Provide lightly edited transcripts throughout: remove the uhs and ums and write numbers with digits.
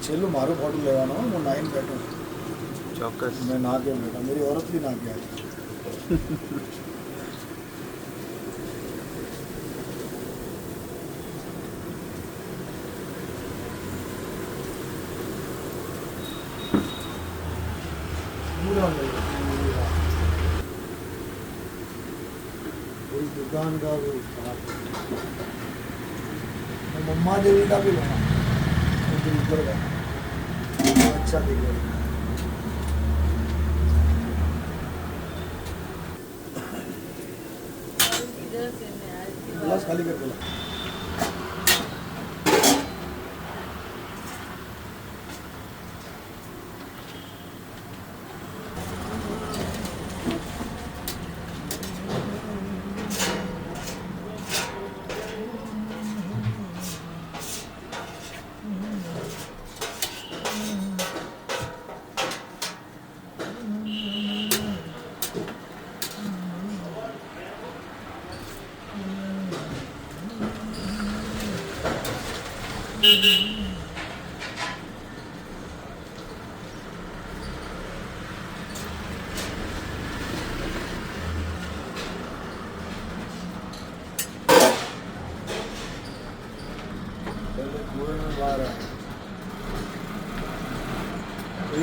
છેલ્લું મારું ફોટો લેવાનો હું નાઈન બેઠો ચોક્કસ मैं ना के बेटा मेरी औरत भी ना के दुकान का भी मम्मा देवी का भी बना ऊपर का अच्छा दिखेगा गिलास खाली कर बोला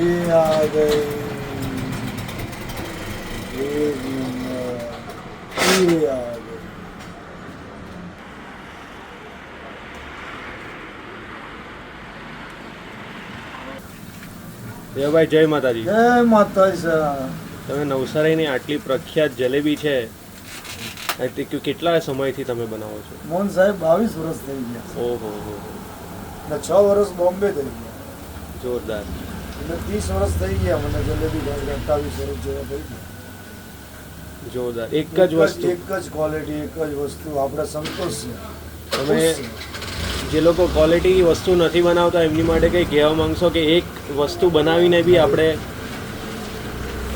ये आ गई ये आ गई દેવભાઈ જય માતાજી. જય માતાજી. તમે નવસારીની આટલી પ્રખ્યાત જલેબી છે તે કેટલા સમયથી તમે બનાવો છો? મોહન સાહેબ 22 વર્ષ થઈ ગયા. ઓહો હો, ને 6 વર્ષ બોમ્બે થઈ ગયા. જોરદાર. એટલે 30 વર્ષ થઈ ગયા મને જલેબી 28 વર્ષ જેવા થઈ ગયા. જોરદાર. એક જ વસ્તુ, એક જ ક્વોલિટી, એક જ વસ્તુ, આપણે સંતોષ છે. તમે જે લોકો ક્વોલિટી વસ્તુ નથી બનાવતા એમની માટે કંઈ કહેવા માંગશો કે એક વસ્તુ બનાવીને બી આપણે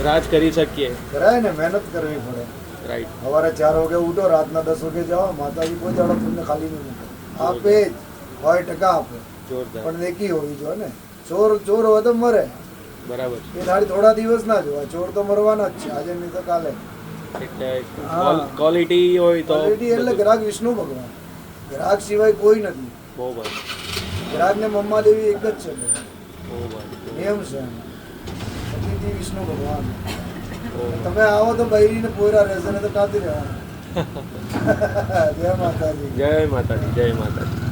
રાજ કરી શકીએ? કરાય ને, મહેનત કરવી પડે. રાઈટ. સવારે 4 વાગે ઉઠો, રાતના 10 વાગે જાઓ, માતાજી કોઈ દાડો તમને ખાલી નહીં મૂકે. આપે જ 100% આપે. જોરદાર. પણ દેખી હોવી જોઈએ ને. ચોર હોય તો મરે. બરાબર. એ થાળી થોડા દિવસ ના જોવા, ચોર તો મરવાના જ છે, આજે નહીં તો કાલે. એટલે ક્વોલિટી હોય તો ક્વોલિટી એટલે ગ્રાહક વિષ્ણુ ભગવાન, ગ્રાહક સિવાય કોઈ નથી. બહુ બસ. ગ્રાહક ને મમ્મા દેવી એક જ છે. બહુ બસ. નિયમ છે અતિથિ વિષ્ણુ ભગવાન. તમે આવો તો બૈરીને પોયરા રહેશે ને તો કાંથી રહેવાના. જય માતાજી. જય માતાજી. જય માતાજી.